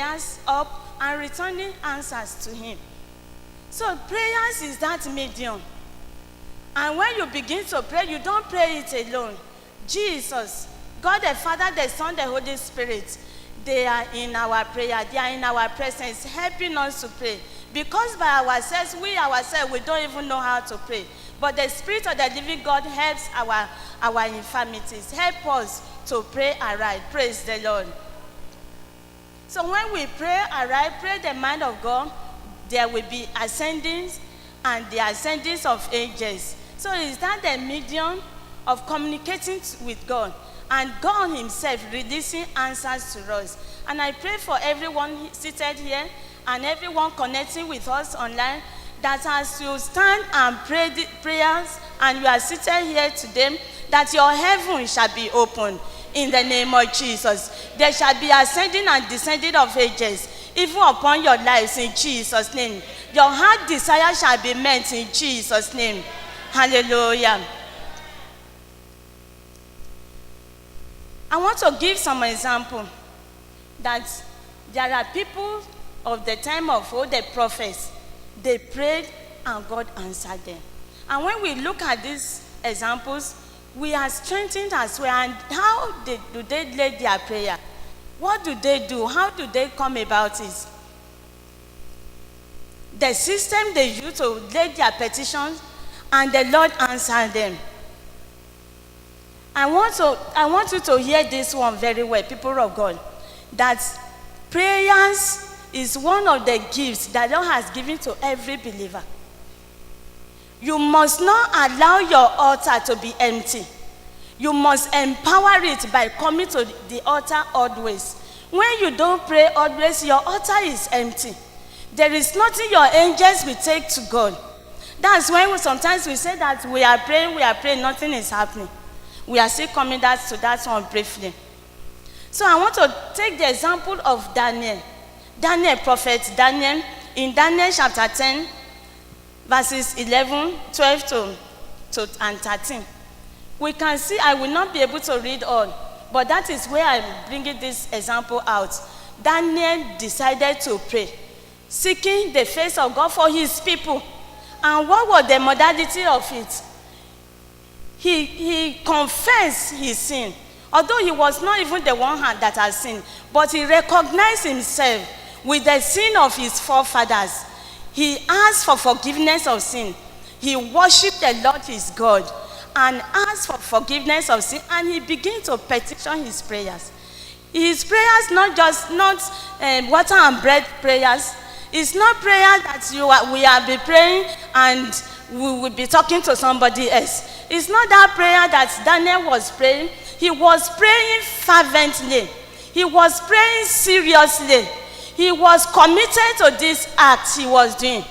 prayers up and returning answers to him. So prayers is that medium. And when you begin to pray, you don't pray it alone. Jesus, God the Father, the Son, the Holy Spirit, they are in our prayer. They are in our presence, helping us to pray. Because by ourselves, we don't even know how to pray. But the Spirit of the living God helps our infirmities. Help us to pray aright. Praise the Lord. So when we pray aright, pray the mind of God, there will be ascendings and the ascendings of angels. So is that the medium of communicating with God? And God himself releasing answers to us. And I pray for everyone seated here and everyone connecting with us online, that as you stand and pray the prayers and you are seated here today, that your heaven shall be opened in the name of Jesus. There shall be ascending and descending of angels, even upon your lives in Jesus' name. Your heart desire shall be met in Jesus' name. Hallelujah. I want to give some example that there are people of the time of old, the prophets, they prayed and God answered them. And when we look at these examples, we are strengthened as well. And how do they lay their prayer? What do they do? How do they come about it? The system they use to lay their petitions, and the Lord answered them. I want you to hear this one very well, people of God, that prayers is one of the gifts that God has given to every believer. You must not allow your altar to be empty. You must empower it by coming to the altar always. When you don't pray always, your altar is empty. There is nothing your angels will take to God. That's when sometimes we say that we are praying, nothing is happening. We are still coming to that one briefly. So I want to take the example of Daniel. Prophet Daniel, in Daniel chapter 10, verses 11, 12 and 13. We can see, I will not be able to read all, but that is where I'm bringing this example out. Daniel decided to pray, seeking the face of God for his people. And what was the modality of it? He confessed his sin. Although he was not even the one that has sinned, but he recognized himself with the sin of his forefathers. He asked for forgiveness of sin. He worshiped the Lord his God and asked for forgiveness of sin, and he began to petition his prayers. His prayers, not water and bread prayers. It's not prayer that we are be praying and we will be talking to somebody else. It's not that prayer that Daniel was praying. He was praying fervently. He was praying seriously. He was committed to this act he was doing.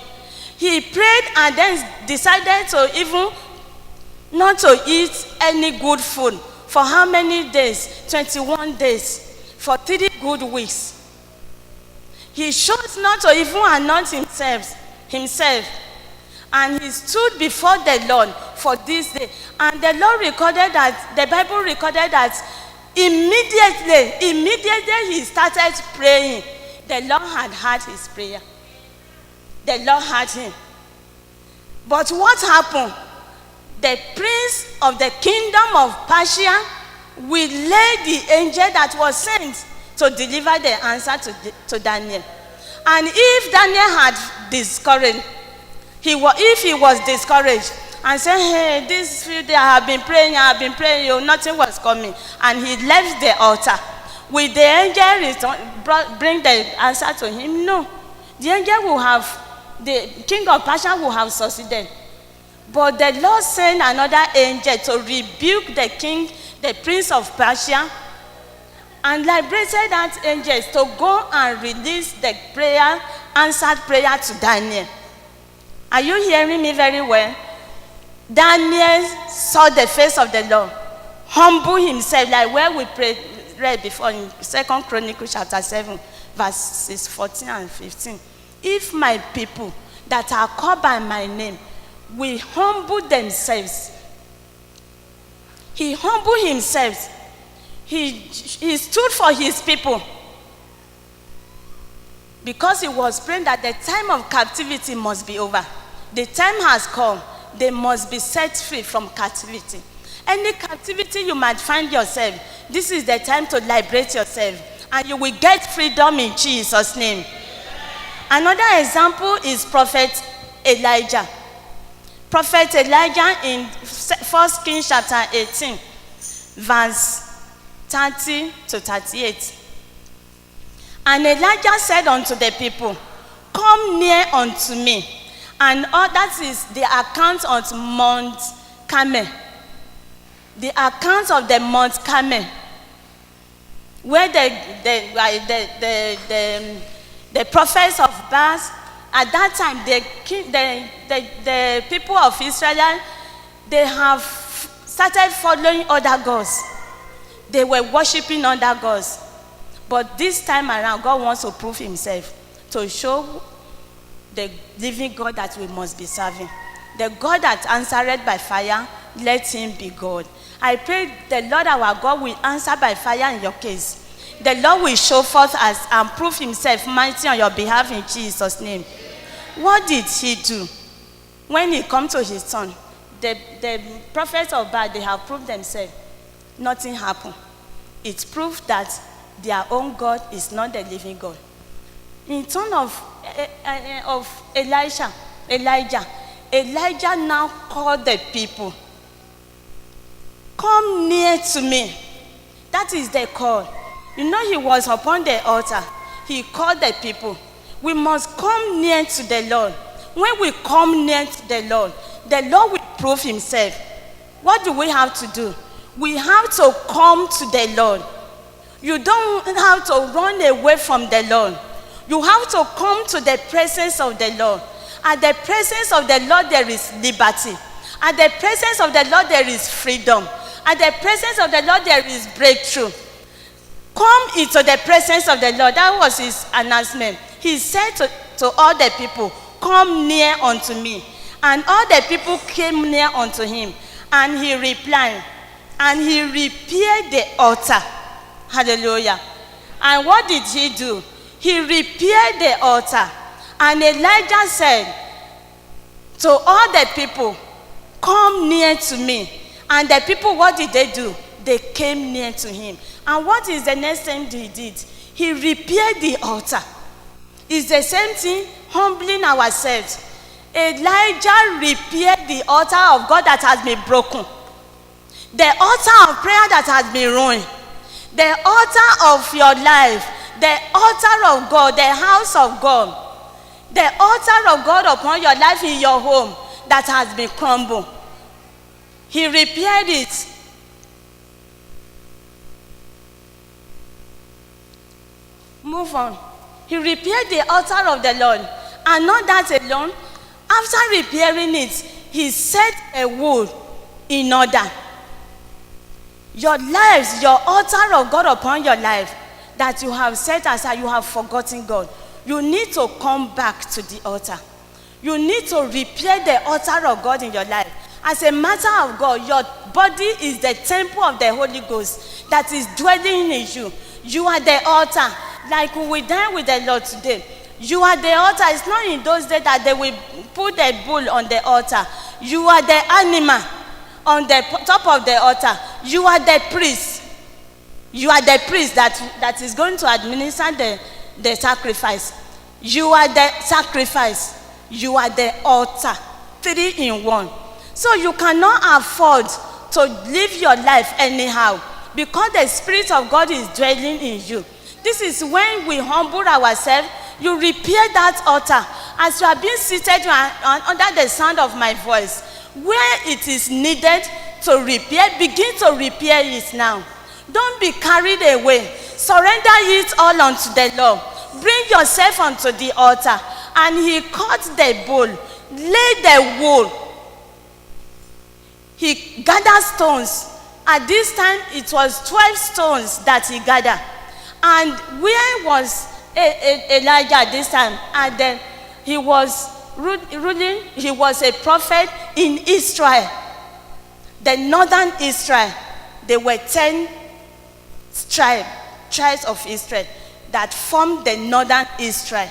He prayed and then decided to even not to eat any good food. For how many days? 21 days. For 3 good weeks. He chose not to even anoint himself. And he stood before the Lord for this day. And the Lord recorded that, the Bible recorded that immediately he started praying, the Lord had heard his prayer. The Lord heard him. But what happened? The prince of the kingdom of Persia will lay the angel that was sent to deliver the answer to Daniel. And if Daniel had discouraged, if he was discouraged and said, hey, this few days I have been praying, nothing was coming, and he left the altar, will the angel bring the answer to him? No. The angel the king of Persia will have succeeded. But the Lord sent another angel to rebuke the prince of Persia, and liberated that angel to go and release the answered prayer to Daniel. Are you hearing me very well? Daniel saw the face of the Lord, humble himself, like where we read before in 2 Chronicles chapter 7, verses 14 and 15. If my people that are called by my name will humble themselves. He humbled himself. He stood for his people. because he was praying that the time of captivity must be over. The time has come. They must be set free from captivity. Any captivity you might find yourself, this is the time to liberate yourself, and you will get freedom in Jesus' name. Another example is Prophet Elijah. Prophet Elijah in 1 Kings chapter 18, verse 30 to 38. And Elijah said unto the people, come near unto me. And that is the account of Mount Carmel. The account of the Mount Carmel, where the prophets of Baal, at that time, the people of Israel, they have started following other gods. They were worshiping other gods. But this time around, God wants to prove himself, to show the living God that we must be serving. The God that answered by fire, let him be God. I pray the Lord our God will answer by fire in your case. The Lord will show forth us and prove himself mighty on your behalf in Jesus' name. What did he do? When he come to his son, the prophets of Baal, they have proved themselves. Nothing happened. It proved that their own God is not the living God. In turn of Elijah now called the people. Come near to me. That is the call. You know, he was upon the altar. He called the people. We must come near to the Lord. When we come near to the Lord will prove himself. What do we have to do? We have to come to the Lord. You don't have to run away from the Lord. You have to come to the presence of the Lord. At the presence of the Lord, there is liberty. At the presence of the Lord, there is freedom. At the presence of the Lord, there is breakthrough. Come into the presence of the Lord. That was his announcement. He said to all the people, come near unto me. And all the people came near unto him. And he replied, and he repaired the altar. Hallelujah. And what did he do? He repaired the altar. And Elijah said to all the people, come near to me. And the people, what did they do? They came near to him. And what is the next thing he did? He repaired the altar. It's the same thing, humbling ourselves. Elijah repaired the altar of God that has been broken. The altar of prayer that has been ruined. The altar of your life. The altar of God, the house of God. The altar of God upon your life in your home that has been crumbled. He repaired it. Move on. He repaired the altar of the Lord. And not that alone. After repairing it, he set a wood in order. Your lives, your altar of God upon your life that you have set aside, you have forgotten God. You need to come back to the altar. You need to repair the altar of God in your life. As a matter of God, your body is the temple of the Holy Ghost that is dwelling in you. You are the altar. Like we dine with the Lord today. You are the altar. It's not in those days that they will put the bull on the altar. You are the animal on the top of the altar. You are the priest. You are the priest that is going to administer the sacrifice. You are the sacrifice. You are the altar. 3 in 1. So you cannot afford to live your life anyhow because the Spirit of God is dwelling in you. This is when we humble ourselves. You repair that altar. As you are being seated under the sound of my voice, where it is needed to repair, begin to repair it now. Don't be carried away. Surrender it all unto the Lord. Bring yourself unto the altar. And he cut the bull, laid the wool. He gathered stones. At this time, it was 12 stones that he gathered. And where was Elijah at this time? And then he was ruling. He was a prophet in Israel. The northern Israel. There were 10 tribes of Israel. that formed the northern Israel.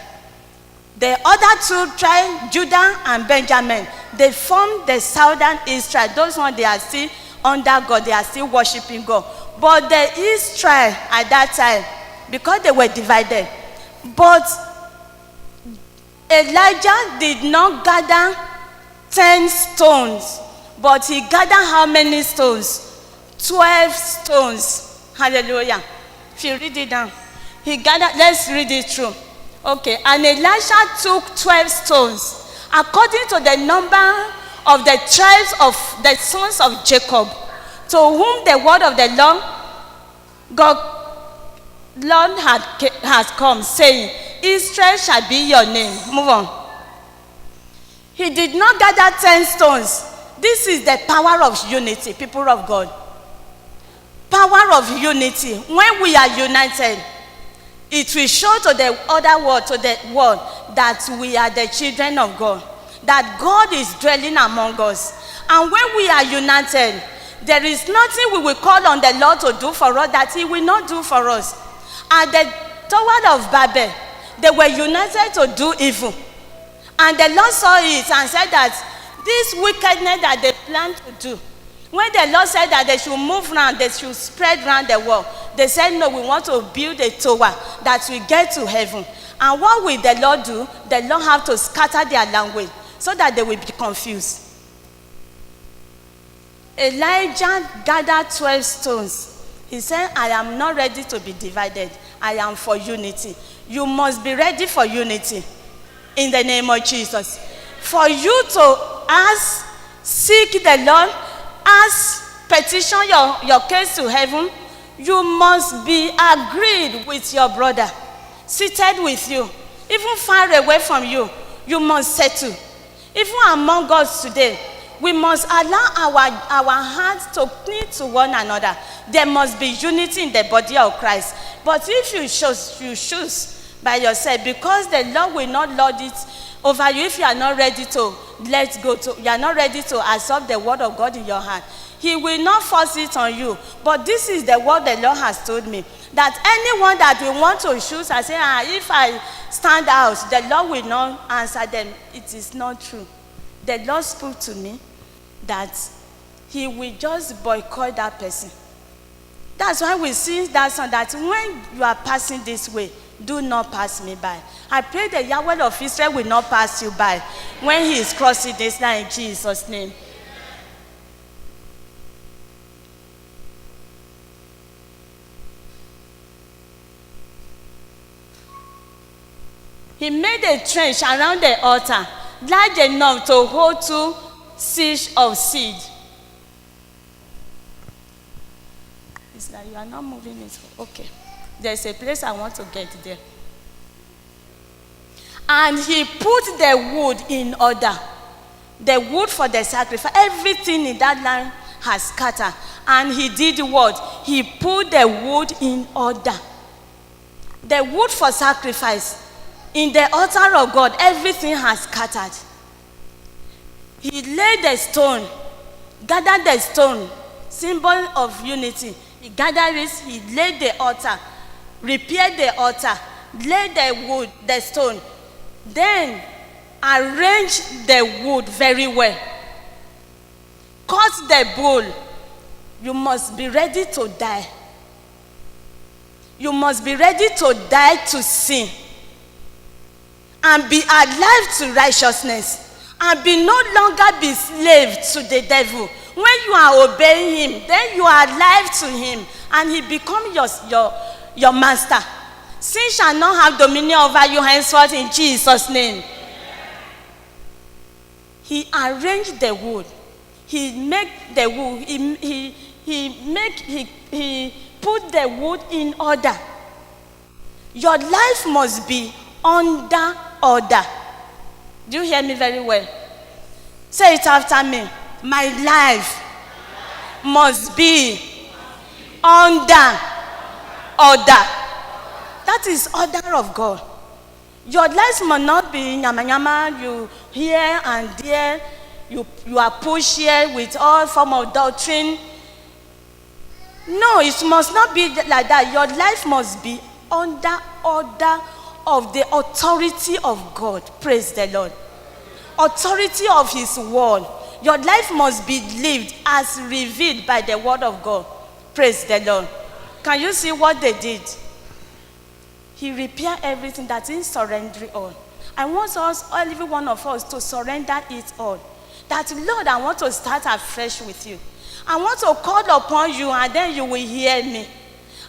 The other two tribes, Judah and Benjamin, they formed the southern Israel. Those ones, they are still under God, they are still worshiping God. But the Israel at that time, because they were divided, but Elijah did not gather 10 stones, but he gathered how many stones? 12 stones. Hallelujah. If you read it down, he gathered, let's read it through. Okay, and Elisha took 12 stones, according to the number of the tribes of the sons of Jacob, to whom the word of the Lord has come, saying, Israel shall be your name. Move on. He did not gather 10 stones. This is the power of unity, people of God. Power of unity. When we are united, it will show to the other world, to the world, that we are the children of God, that God is dwelling among us. And when we are united, there is nothing we will call on the Lord to do for us that he will not do for us. At the Tower of Babel, they were united to do evil. And the Lord saw it and said that this wickedness that they plan to do, when the Lord said that they should move around, they should spread around the world, they said, no, we want to build a tower that will get to heaven. And what will the Lord do? The Lord have to scatter their language so that they will be confused. Elijah gathered 12 stones. He said, I am not ready to be divided. I am for unity. You must be ready for unity in the name of Jesus. For you to ask, seek the Lord, ask, petition your case to heaven, you must be agreed with your brother, seated with you, even far away from you. You must settle. Even among us today, we must allow our hearts to cling to one another. There must be unity in the body of Christ. But if you choose by yourself, because the Lord will not lord it over you if you are not ready to let go, you are not ready to absorb the word of God in your heart. He will not force it on you. But this is the word the Lord has told me, that anyone that will want to choose and say, if I stand out, the Lord will not answer them. It is not true. The Lord spoke to me that he will just boycott that person. That's why we sing that song, that when you are passing this way, do not pass me by. I pray the Yahweh of Israel will not pass you by when he is crossing this line in Jesus' name. He made a trench around the altar, large enough to hold 2 seahs of seed. It's like you are not moving it. Okay. There's a place I want to get there. And he put the wood in order. The wood for the sacrifice. Everything in that land has scattered. And he did what? He put the wood in order. The wood for sacrifice. In the altar of God, everything has scattered. He laid the stone, gathered the stone, symbol of unity. He gathered it, he laid the altar, repaired the altar, laid the wood, the stone, then arranged the wood very well. Cut the bull. You must be ready to die. You must be ready to die to sin. And be alive to righteousness, and be no longer be slave to the devil. When you are obeying him, then you are alive to him, and he becomes your master. Sin shall not have dominion over you henceforth in Jesus' name. He arranged the wood. He made the wood. He put the wood in order. Your life must be under order. Do you hear me very well? Say it after me. My life must be under order. That is order of God. Your life must not be yama yama, you here and there, you are pushed here with all form of doctrine. No, it must not be like that. Your life must be under order of the authority of God. Praise the Lord. Authority of his word. Your life must be lived as revealed by the word of God. Praise the Lord. Can you see what they did? He repaired everything, that is surrendering all. I want us, every one of us, to surrender it all. That, Lord, I want to start afresh with you. I want to call upon you, and then you will hear me.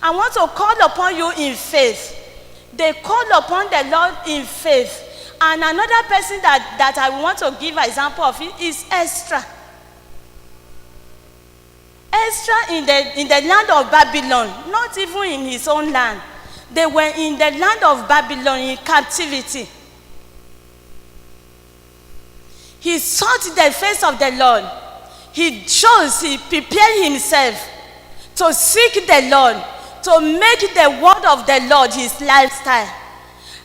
I want to call upon you in faith. They called upon the Lord in faith. And another person that I want to give an example of it is Esther. Esther in the land of Babylon, not even in his own land. They were in the land of Babylon in captivity. He sought the face of the Lord. He prepared himself to seek the Lord, to make the word of the Lord his lifestyle.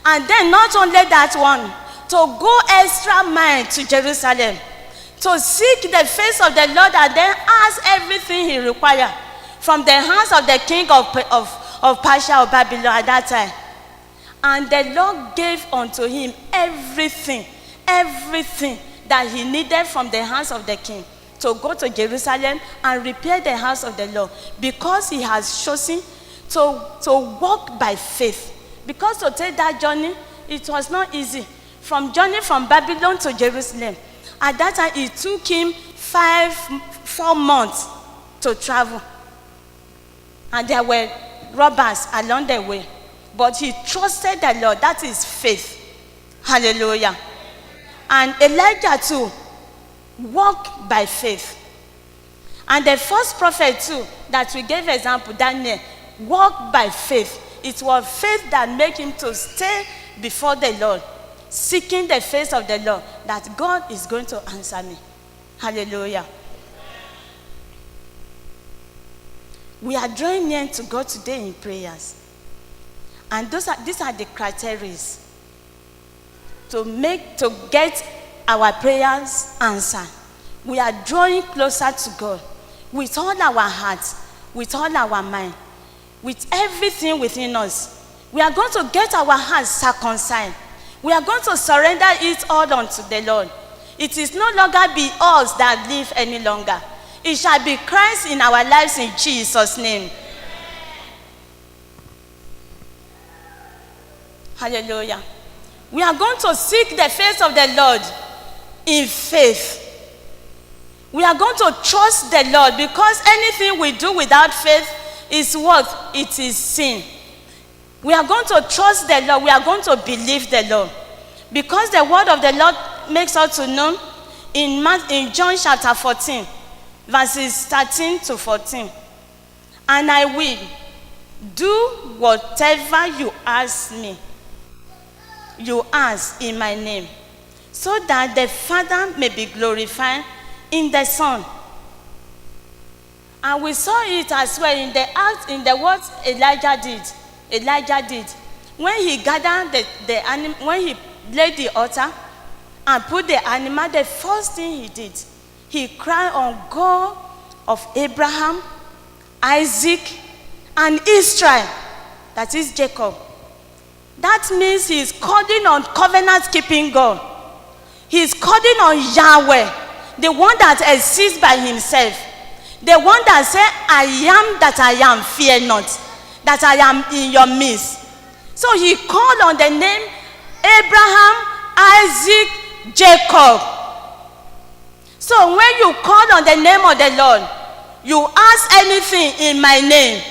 And then not only that one, to go extra mile to Jerusalem, to seek the face of the Lord, and then ask everything he required from the hands of the king of Persia or Babylon at that time. And the Lord gave unto him everything that he needed from the hands of the king, to go to Jerusalem and repair the house of the Lord, because he has chosen to walk by faith. Because to take that journey, it was not easy. From Babylon to Jerusalem, at that time it took him 4 months to travel. And there were robbers along the way. But he trusted the Lord. That is faith. Hallelujah. And Elijah too walked by faith. And the first prophet too, that we gave example, Daniel, walked by faith. It was faith that made him to stay before the Lord, seeking the face of the Lord, that God is going to answer me. Hallelujah. We are drawing near to God today in prayers. And these are the criteria to get our prayers answered. We are drawing closer to God with all our hearts, with all our mind, with everything within us. We are going to get our hearts circumcised. We are going to surrender it all unto the Lord. It is no longer be us that live any longer. It shall be Christ in our lives in Jesus' name. Hallelujah. We are going to seek the face of the Lord in faith. We are going to trust the Lord, because anything we do without faith is what? It is sin. We are going to trust the Lord. We are going to believe the Lord. Because the word of the Lord makes us to know in John chapter 14, verses 13 to 14. And I will do whatever you ask me. You ask in my name, so that the Father may be glorified in the Son. And we saw it as well in the what Elijah did. When he gathered the animal, when he laid the altar and put the animal, the first thing he did, he cried on God of Abraham, Isaac, and Israel. That is Jacob. That means he's calling on covenant-keeping God. He's calling on Yahweh, the one that exists by himself. The one that said, I am that I am, fear not, that I am in your midst. So he called on the name Abraham, Isaac, Jacob. So when you call on the name of the Lord, you ask anything in my name,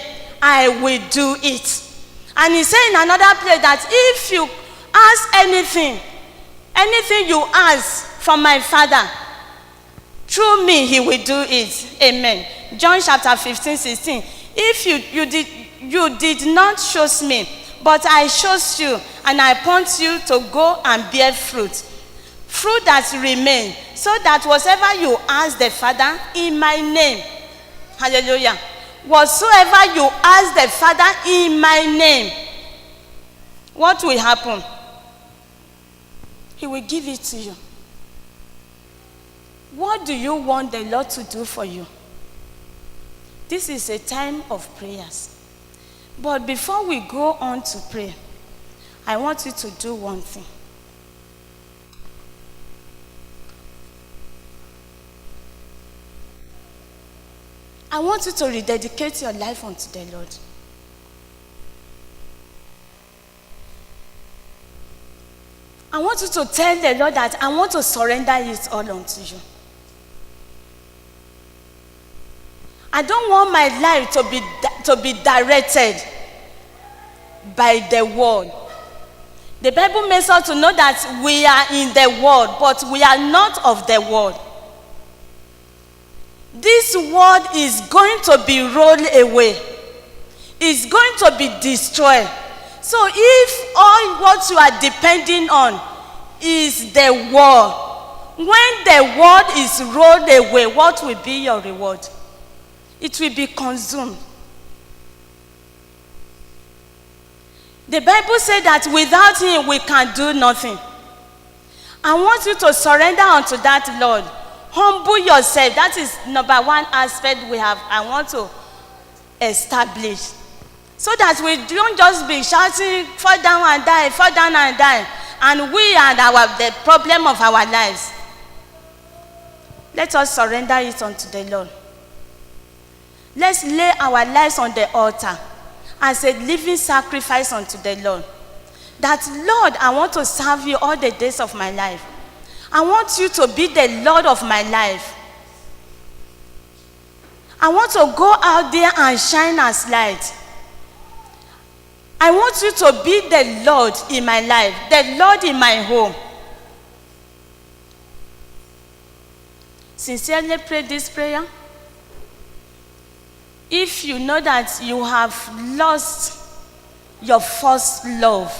I will do it. And he said in another place that if you ask anything you ask from my Father, through me he will do it. Amen. John chapter 15, 16. If you did not choose me, but I chose you, and I appoint you to go and bear fruit that remain, so that whatever you ask the Father in my name, hallelujah, whatsoever you ask the Father in my name, what will happen? He will give it to you. What do you want the Lord to do for you? This is a time of prayers. But before we go on to pray, I want you to do one thing. I want you to rededicate your life unto the Lord. I want you to tell the Lord that I want to surrender it all unto you. I don't want my life to be directed by the world. The Bible makes us to know that we are in the world, but we are not of the world. This world is going to be rolled away. It's going to be destroyed. So if all what you are depending on is the world, when the world is rolled away, what will be your reward? It will be consumed. The Bible says that without him we can do nothing. I want you to surrender unto that Lord. Humble yourself. That is number one aspect I want to establish. So that we don't just be shouting, fall down and die, fall down and die. And we are the problem of our lives. Let us surrender it unto the Lord. Let's lay our lives on the altar as a living sacrifice unto the Lord. That, Lord, I want to serve you all the days of my life. I want you to be the Lord of my life. I want to go out there and shine as light. I want you to be the Lord in my life, the Lord in my home. Sincerely pray this prayer. If you know that you have lost your first love,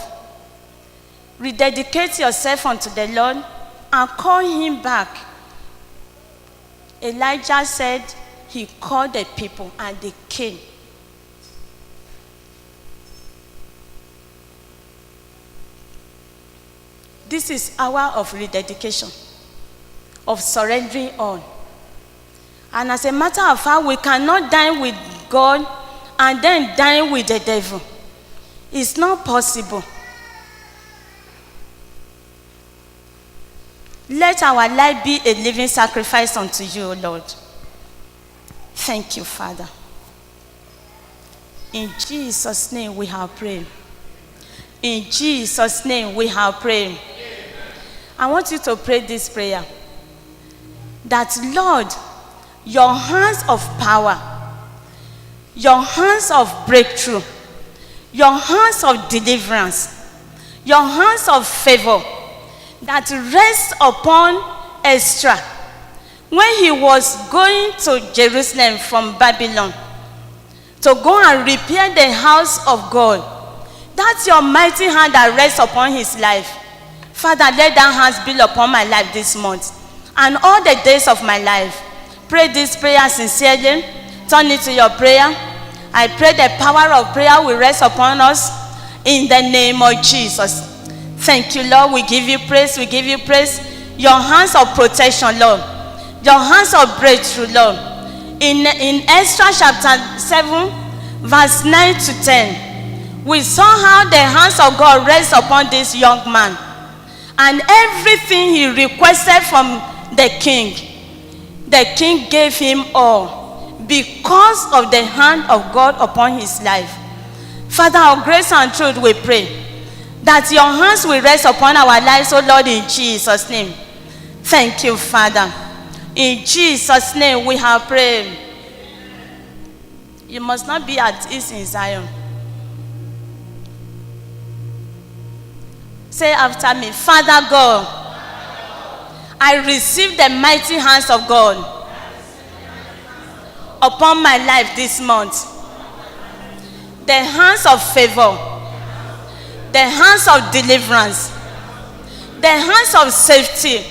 rededicate yourself unto the Lord and call him back. Elijah said he called the people and they came. This is hour of rededication, of surrendering all. And as a matter of fact, we cannot dine with God and then dine with the devil. It's not possible. Let our life be a living sacrifice unto you, O Lord. Thank you, Father. In Jesus' name we have prayed. In Jesus' name we have prayed. I want you to pray this prayer. That, Lord, your hands of power, your hands of breakthrough, your hands of deliverance, your hands of favor that rest upon Ezra when he was going to Jerusalem from Babylon to go and repair the house of God. That's your mighty hand that rests upon his life. Father, let that hand be upon my life this month and all the days of my life. Pray this prayer sincerely. Turn it to your prayer. I pray the power of prayer will rest upon us in the name of Jesus. Thank you, Lord. We give you praise. We give you praise. Your hands of protection, Lord. Your hands of breakthrough, Lord. In Ezra chapter 7, verse 9 to 10, we saw how the hands of God rest upon this young man. And everything he requested from the king gave him all because of the hand of God upon his life. Father of grace and truth, we pray that your hands will rest upon our lives, O Lord, in Jesus' name. Thank you, Father. In Jesus' name we have prayed. You must not be at ease in Zion. Say after me, Father God, I receive the mighty hands of God upon my life this month. The hands of favor, the hands of deliverance, the hands of safety.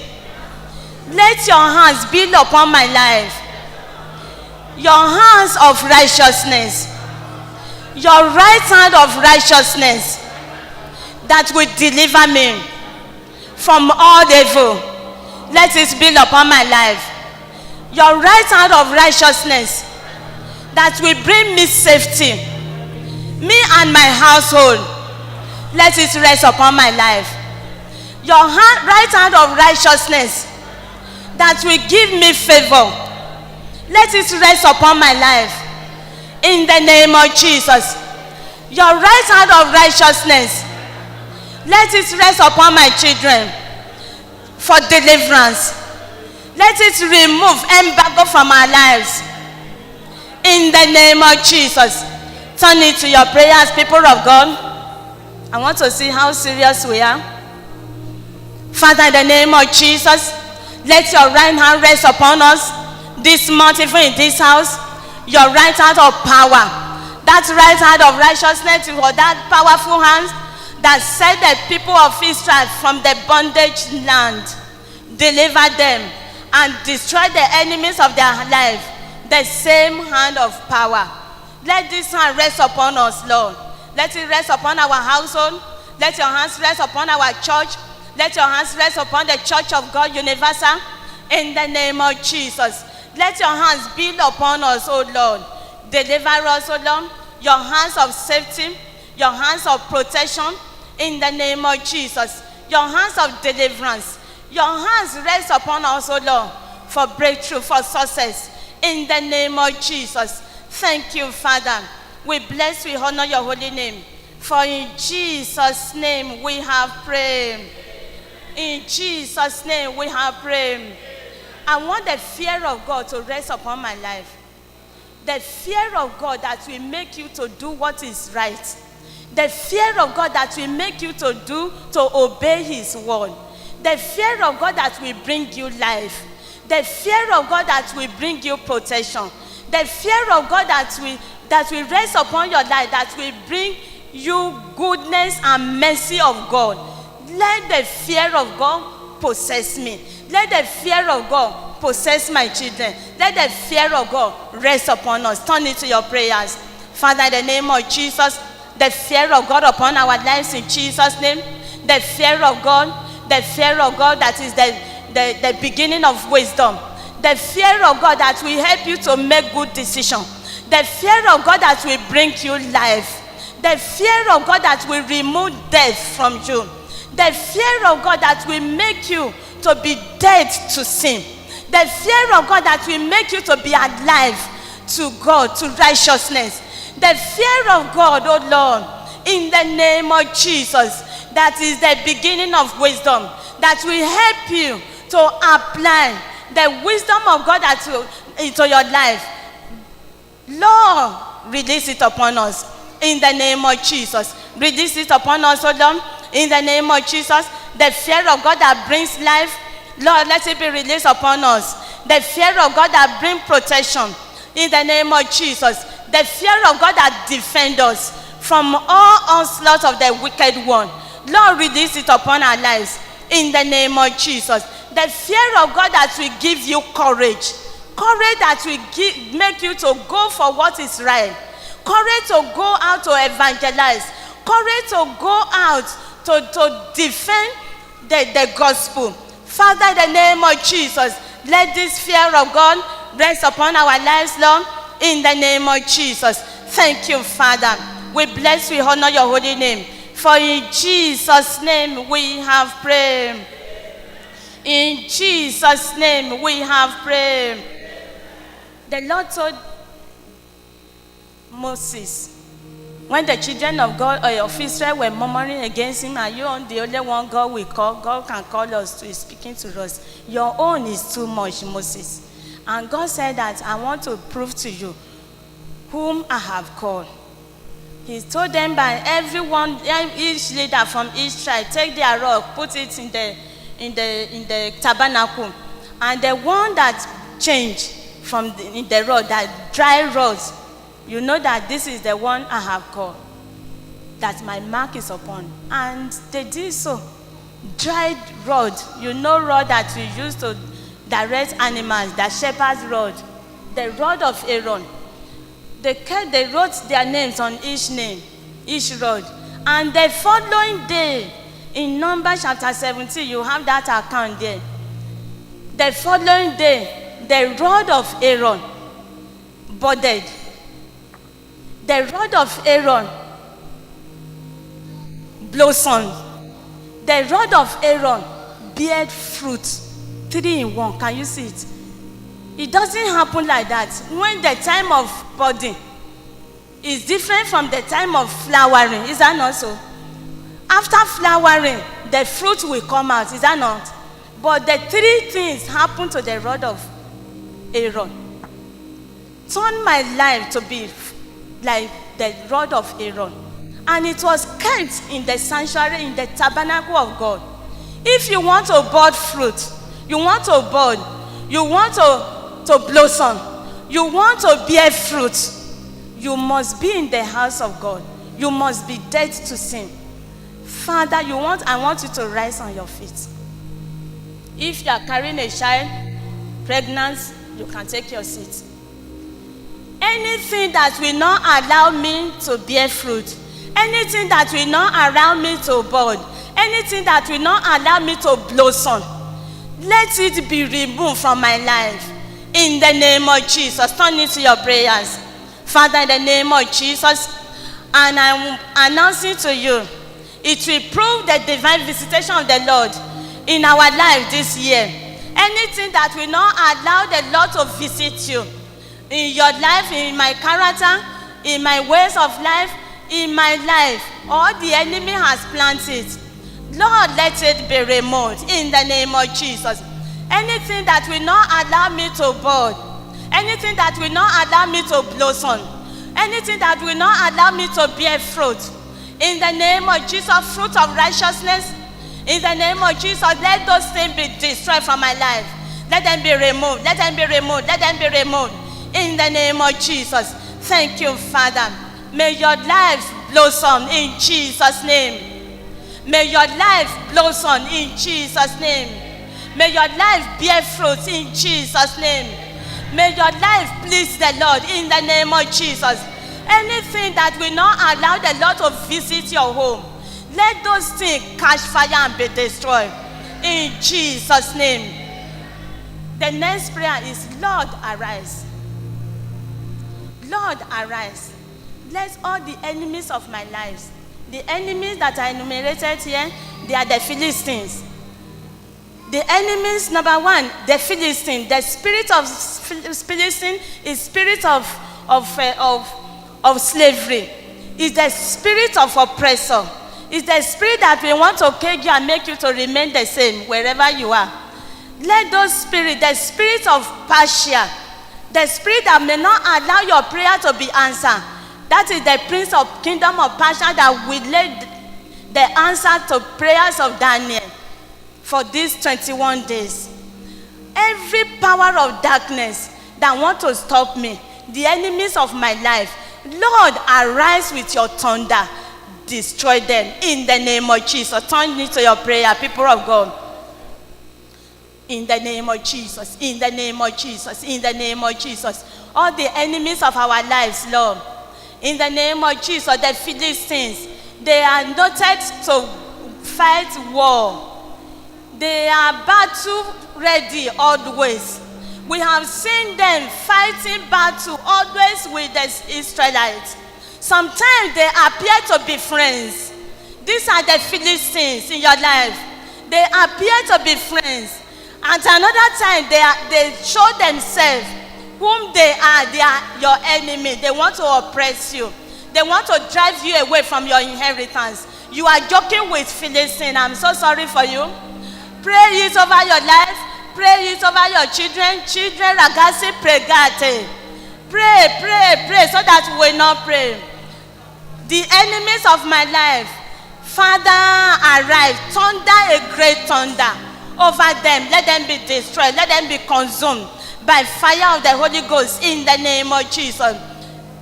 Let your hands be upon my life. Your hands of righteousness, your right hand of righteousness that will deliver me from all evil. Let it be upon my life. Your right hand of righteousness that will bring me safety, me and my household, let it rest upon my life. Your right hand of righteousness that will give me favor, let it rest upon my life. In the name of Jesus. Your right hand of righteousness, let it rest upon my children for deliverance. Let it remove embargo from our lives. In the name of Jesus. Turn it to your prayers, people of God. I want to see how serious we are. Father, in the name of Jesus, let your right hand rest upon us this month, even in this house. Your right hand of power, that right hand of righteousness, or that powerful hand that set the people of Israel from the bondage land, deliver them and destroy the enemies of their life. The same hand of power. Let this hand rest upon us, Lord. Let it rest upon our household. Let your hands rest upon our church. Let your hands rest upon the Church of God Universal. In the name of Jesus. Let your hands be upon us, O Lord. Deliver us, O Lord. Your hands of safety. Your hands of protection. In the name of Jesus. Your hands of deliverance. Your hands rest upon us, O Lord, for breakthrough, for success. In the name of Jesus. Thank you, Father. We bless, we honor your holy name. For in Jesus' name we have prayed. In Jesus' name we have prayed. I want the fear of God to rest upon my life. The fear of God that will make you to do what is right. The fear of God that will make you to obey his word. The fear of God that will bring you life. The fear of God that will bring you protection. The fear of God that will rest upon your life, that will bring you goodness and mercy of God. Let the fear of God possess me. Let the fear of God possess my children. Let the fear of God rest upon us. Turn it to your prayers. Father, in the name of Jesus, the fear of God upon our lives in Jesus' name. The fear of God. The fear of God that is the beginning of wisdom. The fear of God that will help you to make good decisions. The fear of God that will bring you life. The fear of God that will remove death from you. The fear of God that will make you to be dead to sin. The fear of God that will make you to be alive to God, to righteousness. The fear of God, oh Lord, in the name of Jesus, that is the beginning of wisdom, that will help you to apply the wisdom of God into your life. Lord, release it upon us in the name of Jesus. Release it upon us, oh Lord, in the name of Jesus. The fear of God that brings life, Lord, let it be released upon us. The fear of God that brings protection, in the name of Jesus. The fear of God that defends us from all onslaught of the wicked one. Lord, release it upon our lives in the name of Jesus. The fear of God that will give you courage. Courage that will make you to go for what is right. Courage to go out to evangelize. Courage to go out to defend the gospel. Father, in the name of Jesus, let this fear of God rest upon our lives, Lord, in the name of Jesus. Thank you, Father. We bless, we honor your holy name. For in Jesus' name we have prayed. In Jesus' name we have prayed. The Lord told Moses, when the children of God or of Israel were murmuring against him, are you the only one God will call? God can call us to speaking to us. Your own is too much, Moses. And God said that I want to prove to you whom I have called. He told them by everyone, each leader from each tribe, take their rock, put it in the tabernacle. And the one that changed from in the road, that dry roads, you know that this is the one I have called, that my mark is upon. And they did so. Dried rod, you know rod that we use to direct animals, the shepherd's rod, the rod of Aaron. They wrote their names on each rod. And the following day, in Numbers chapter 17, you have that account there. The following day, the rod of Aaron budded. The rod of Aaron blossomed. The rod of Aaron bear fruit 3 in 1. Can you see it? It doesn't happen like that. When the time of budding is different from the time of flowering, is that not so? After flowering, the fruit will come out, is that not? But the 3 things happen to the rod of Aaron. Turn my life to be like the rod of Aaron. And it was kept in the sanctuary, in the tabernacle of God. If you want to bud fruit, you want to bud, you want to blossom, you want to bear fruit, you must be in the house of God. You must be dead to sin. Father, I want you to rise on your feet. If you are carrying a child, pregnant, you can take your seat. Anything that will not allow me to bear fruit, anything that will not allow me to bud, anything that will not allow me to blossom, let it be removed from my life. In the name of Jesus, turn into your prayers. Father, in the name of Jesus, and I'm announcing to you, it will prove the divine visitation of the Lord in our life this year. Anything that will not allow the Lord to visit you in your life, in my character, in my ways of life, in my life, all the enemy has planted, Lord, let it be removed in the name of Jesus. Anything that will not allow me to bud, anything that will not allow me to blossom, anything that will not allow me to bear fruit, in the name of Jesus, fruit of righteousness, in the name of Jesus, let those things be destroyed from my life. Let them be removed, let them be removed, let them be removed, in the name of Jesus. Thank you, Father. May your life blossom in Jesus' name. May your life blossom in Jesus' name. May your life bear fruit in Jesus' name. May your life please the Lord in the name of Jesus. Anything that will not allow the Lord to visit your home, let those things catch fire and be destroyed in Jesus' name. The next prayer is, Lord, arise. Lord, arise. Let all the enemies of my life, the enemies that are enumerated here, they are the Philistines. The enemies, number 1, the Philistine. The spirit of Philistine is spirit of slavery. It's the spirit of oppressor. It's the spirit that will want to cage you and make you to remain the same wherever you are. Let those spirits, the spirit of Persia, the spirit that may not allow your prayer to be answered, that is the prince of kingdom of Persia that will lay the answer to prayers of Daniel for these 21 days. Every power of darkness that want to stop me, the enemies of my life, Lord, arise with your thunder, destroy them in the name of Jesus. Turn into your prayer, people of God. In the name of Jesus, in the name of Jesus, in the name of Jesus. All the enemies of our lives, Lord, in the name of Jesus, the Philistines, they are noted to fight war. They are battle ready always. We have seen them fighting battle always with the Israelites. Sometimes they appear to be friends. These are the Philistines in your life. They appear to be friends. At another time, they show themselves whom they are your enemy. They want to oppress you. They want to drive you away from your inheritance. You are joking with Philistine. I'm so sorry for you. Pray it over your life. Pray it over your children. Children, ragazzi, pregate. Pray, so that we will not pray. The enemies of my life, Father, arise. Thunder, a great thunder over them. Let them be destroyed. Let them be consumed by fire of the Holy Ghost in the name of Jesus.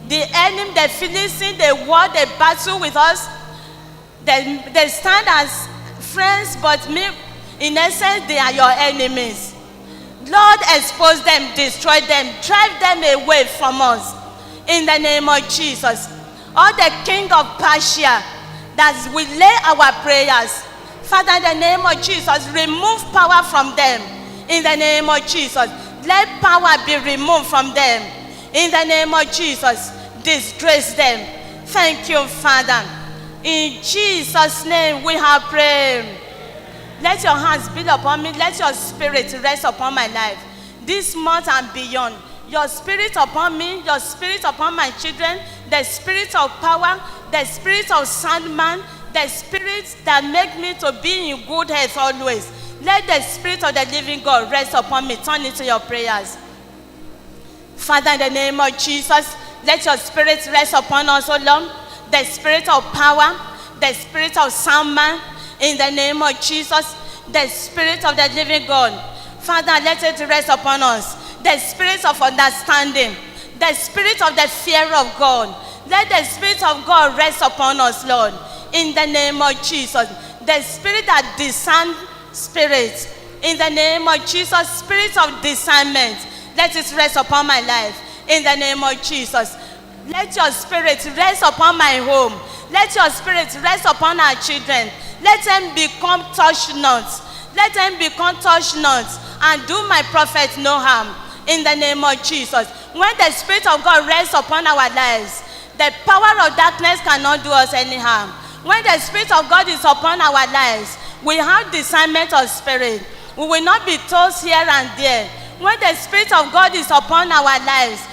The enemy, the Philistines, they war, they battle with us. They stand as friends, but in essence, they are your enemies. Lord, expose them, destroy them, drive them away from us in the name of Jesus. All the king of Persia that will lay our prayers, Father, in the name of Jesus, remove power from them in the name of Jesus. Let power be removed from them in the name of Jesus. Disgrace them. Thank you, Father. In Jesus' name we have prayed. Let your hands be upon me. Let your spirit rest upon my life. This month and beyond. Your spirit upon me, your spirit upon my children, the spirit of power, the spirit of sound man, the spirit that make me to be in good health always. Let the spirit of the living God rest upon me. Turn into your prayers. Father, in the name of Jesus, let your spirit rest upon us, O Lord. The spirit of power, the spirit of sound man, in the name of Jesus, the spirit of the living God. Father, let it rest upon us. The spirit of understanding, the spirit of the fear of God. Let the spirit of God rest upon us, Lord, in the name of Jesus. The spirit that discerns spirits, in the name of Jesus, spirit of discernment, let it rest upon my life, in the name of Jesus. Let your spirit rest upon my home. Let your spirit rest upon our children. Let them become touch nots. Let them become touch nots and do my prophet no harm, in the name of Jesus. When the spirit of God rests upon our lives, the power of darkness cannot do us any harm. When the spirit of God is upon our lives, we have discernment of spirit. We will not be tossed here and there. When the spirit of God is upon our lives,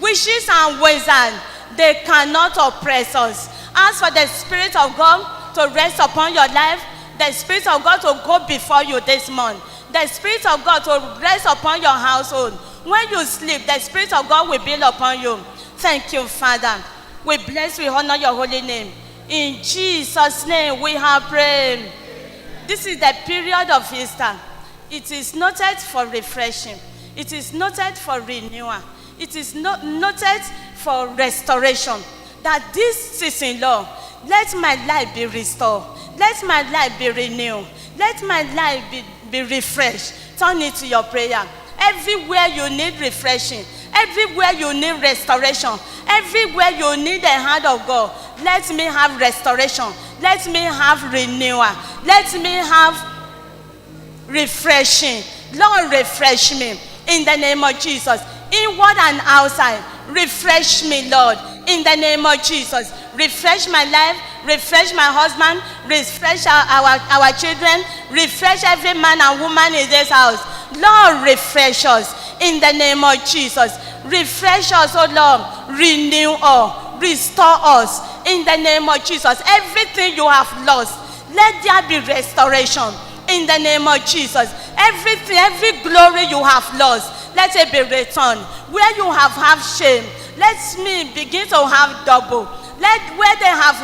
witches and wizards, they cannot oppress us. Ask for the spirit of God to rest upon your life, the spirit of God to go before you this month, the spirit of God to rest upon your household. When you sleep, the spirit of God will be upon you. Thank you, Father. We bless, we honor your holy name. In Jesus' name we have prayed. This is the period of Easter. It is noted for refreshing. It is noted for renewal. It is noted for restoration. That this season, Lord, let my life be restored. Let my life be renewed. Let my life be refreshed. Turn it to your prayer. Everywhere you need refreshing, everywhere you need restoration, everywhere you need the hand of God, let me have restoration. Let me have renewal. Let me have refreshing. Lord, refresh me in the name of Jesus. Inward and outside, refresh me, Lord, in the name of Jesus. Refresh my life, refresh my husband, refresh our children, refresh every man and woman in this house. Lord, refresh us in the name of Jesus. Refresh us, oh Lord, renew us, restore us in the name of Jesus. Everything you have lost, let there be restoration in the name of Jesus. Everything, every glory you have lost, let it be returned. Where you have had shame, let me begin to have double. Let where they have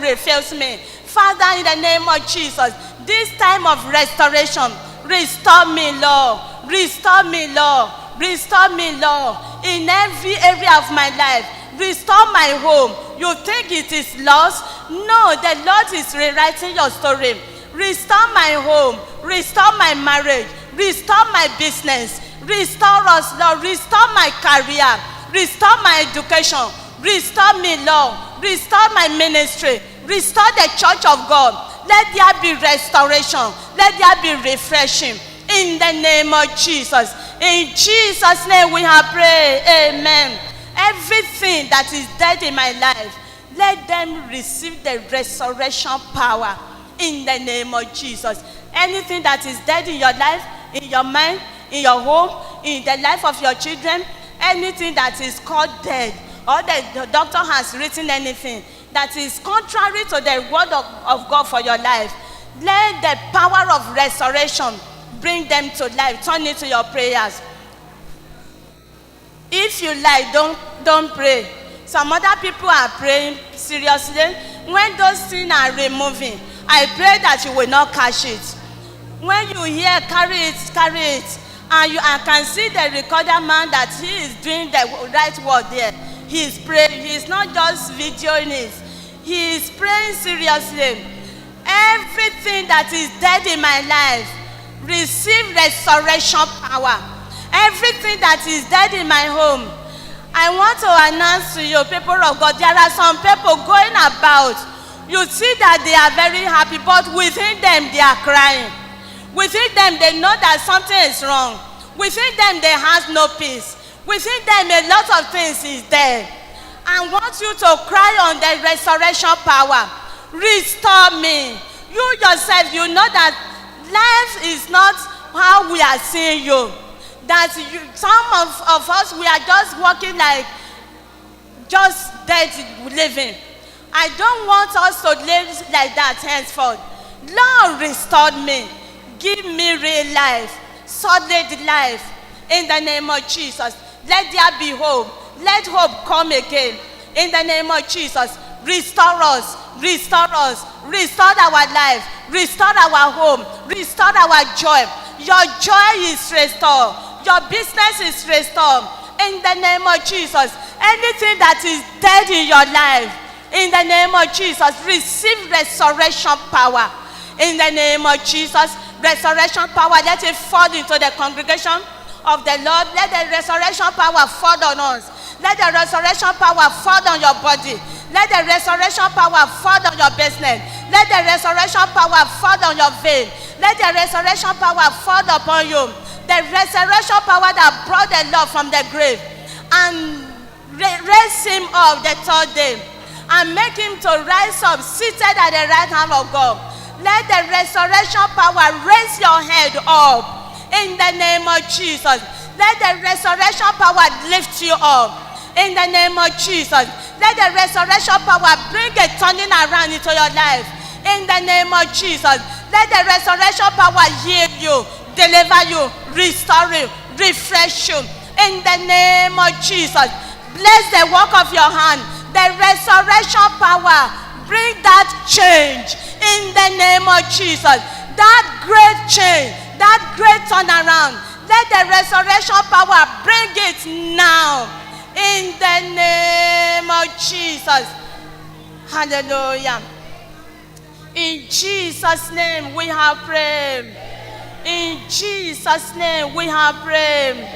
refused me, Father, in the name of Jesus, this time of restoration, restore me, Lord. Restore me, Lord. Restore me, Lord. In every area of my life, restore my home. You think it is lost? No, the Lord is rewriting your story. Restore my home. Restore my marriage. Restore my business. Restore us, Lord. Restore my career. Restore my education. Restore me, Lord. Restore my ministry. Restore the church of God. Let there be restoration. Let there be refreshing. In the name of Jesus. In Jesus' name we have prayed. Amen. Everything that is dead in my life, let them receive the resurrection power. In the name of Jesus. Anything that is dead in your life, in your mind, in your home, in the life of your children, anything that is called dead, or the doctor has written anything that is contrary to the word of God for your life, let the power of restoration bring them to life. Turn it to your prayers. If you like, don't pray. Some other people are praying seriously. When those things are removing, I pray that you will not catch it. When you hear, carry it. And I can see the recorder man that he is doing the right word there. He is praying. He is not just videoing it. He is praying seriously. Everything that is dead in my life, receive restoration power. Everything that is dead in my home, I want to announce to you, people of God, there are some people going about. You see that they are very happy, but within them they are crying. Within them they know that something is wrong. Within them they have no peace. Within them a lot of things is there. I want you to cry on the restoration power. restore me. You yourself, you know that life is not how we are seeing you. That some of us, we are just walking like just dead living. I don't want us to live like that henceforth. Lord, restore me. Give me real life, solid life. In the name of Jesus, let there be hope. Let hope come again. In the name of Jesus, restore us, restore us, restore our life, restore our home, restore our joy. Your joy is restored. Your business is restored. In the name of Jesus, anything that is dead in your life, in the name of Jesus, receive restoration power. In the name of Jesus, restoration power, let it fall into the congregation of the Lord. Let the restoration power fall on us. Let the restoration power fall on your body. Let the restoration power fall on your business. Let the restoration power fall on your vein. Let the restoration power fall upon you. The restoration power that brought the Lord from the grave and raised him up the third day and make him to rise up seated at the right hand of God. Let the restoration power raise your head up in the name of Jesus. Let the restoration power lift you up in the name of Jesus. Let the restoration power bring a turning around into your life in the name of Jesus. Let the restoration power heal you, deliver you, restore you, refresh you in the name of Jesus. Bless the work of your hand. The restoration power bring that change in the name of Jesus. That great change, that great turnaround. Let the restoration power bring it now in the name of Jesus. Hallelujah. In Jesus' name we have prayed. In Jesus' name we have prayed.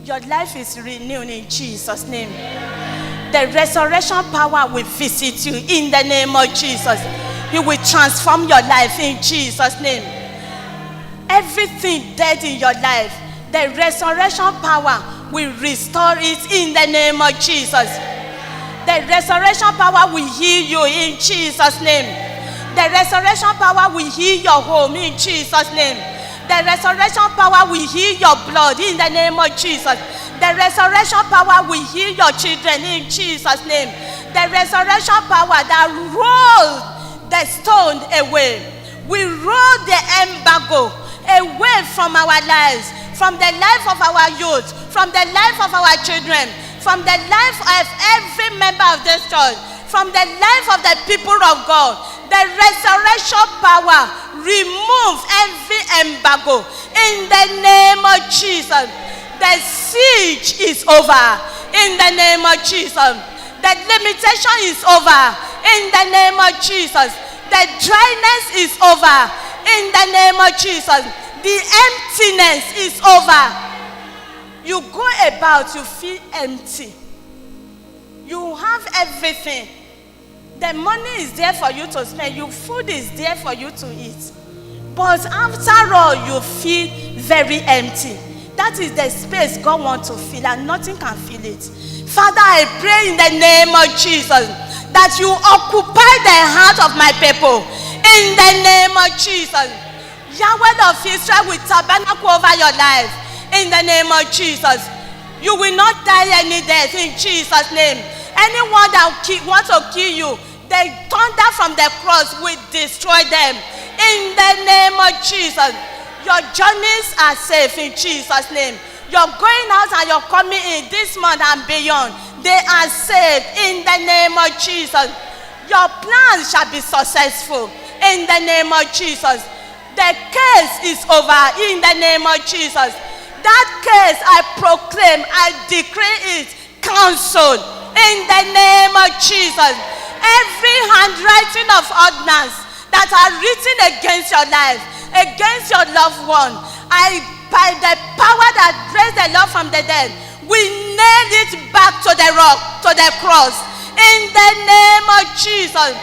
Your life is renewed in Jesus' name. The resurrection power will visit you in the name of Jesus. He will transform your life in Jesus' name. Everything dead in your life, the resurrection power will restore it in the name of Jesus. The resurrection power will heal you in Jesus' name. The resurrection power will heal your home in Jesus' name. The resurrection power will heal your blood in the name of Jesus. The resurrection power will heal your children in Jesus' name. The resurrection power that rolled the stone away, we roll the embargo away from our lives, from the life of our youth, from the life of our children, from the life of every member of this church, from the life of the people of God. The resurrection power remove every embargo in the name of Jesus. The siege is over in the name of Jesus. The limitation is over in the name of Jesus. The dryness is over in the name of Jesus. The emptiness is over. You go about, you feel empty. You have everything. The money is there for you to spend. Your food is there for you to eat. But after all, you feel very empty. That is the space God wants to fill, and nothing can fill it. Father, I pray in the name of Jesus that you occupy the heart of my people. In the name of Jesus. Yahweh of Israel will tabernacle over your life. In the name of Jesus. You will not die any death in Jesus' name. Anyone that wants to kill you, the thunder from the cross will destroy them. In the name of Jesus. Your journeys are safe in Jesus' name. Your going out and your coming in this month and beyond, they are safe in the name of Jesus. Your plans shall be successful in the name of Jesus. The case is over in the name of Jesus. That case I proclaim, I decree it cancelled in the name of Jesus. Every handwriting of ordinance that are written against your life, against your loved one, by the power that raised the Lord from the dead, we nail it back to the rock, to the cross, in the name of Jesus.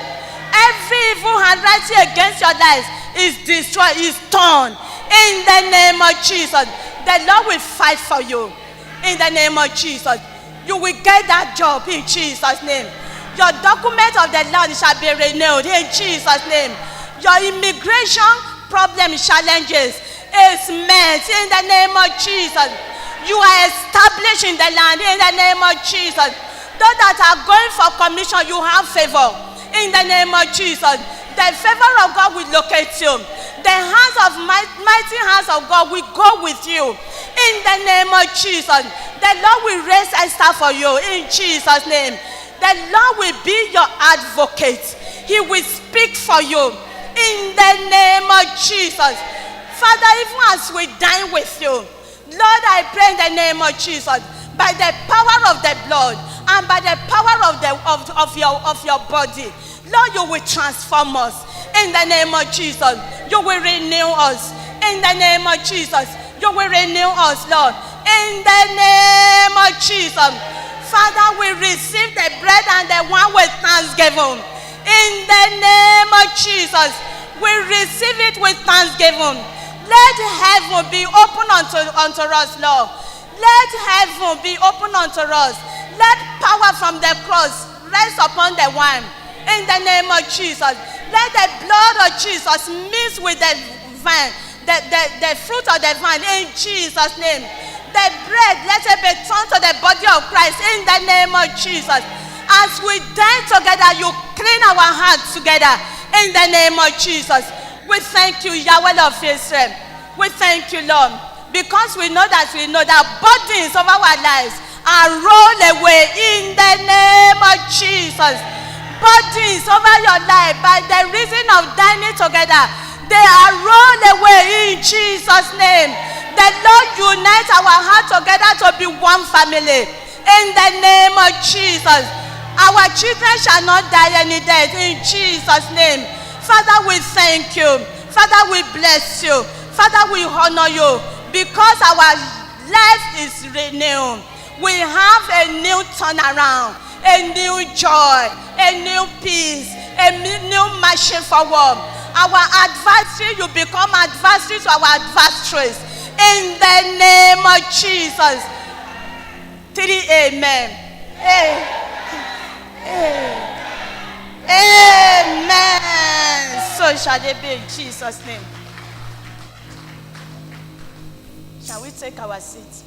Every evil handwriting against your life is destroyed, is torn, in the name of Jesus. The Lord will fight for you, in the name of Jesus. You will get that job in Jesus' name. Your document of the Lord shall be renewed in Jesus' name. Your immigration problem challenges is met in the name of Jesus. You are established in the land in the name of Jesus. Those that are going for commission, you have favor in the name of Jesus. The favor of God will locate you. The hands of mighty hands of God will go with you in the name of Jesus. The Lord will raise Esther for you in Jesus' name. The Lord will be your advocate. He will speak for you in the name of Jesus. Father, even as we dine with you, Lord, I pray in the name of Jesus, by the power of the blood and by the power of your body, Lord, you will transform us in the name of Jesus. You will renew us in the name of Jesus. You will renew us, Lord, in the name of Jesus. Father, we receive the bread and the wine with thanksgiving. In the name of Jesus, we receive it with thanksgiving. Let heaven be open unto us, Lord. Let heaven be open unto us. Let power from the cross rest upon the wine. In the name of Jesus. Let the blood of Jesus mix with the vine, the fruit of the vine in Jesus' name. The bread, let it be turned to the body of Christ in the name of Jesus. As we dine together, you clean our hearts together in the name of Jesus. We thank you, Yahweh of Israel. We thank you, Lord, because we know that burdens of our lives are rolled away in the name of Jesus. Burdens over your life by the reason of dining together, they are rolled away in Jesus' name. The Lord unite our hearts together to be one family in the name of Jesus. Our children shall not die any death in Jesus' name. Father, we thank you. Father, we bless you. Father, we honor you because our life is renewed. We have a new turnaround, a new joy, a new peace, a new marching forward. Our adversary, you become adversary to our adversaries. In the name of Jesus. 3 amen. Amen. So shall it be in Jesus' name. Shall we take our seats?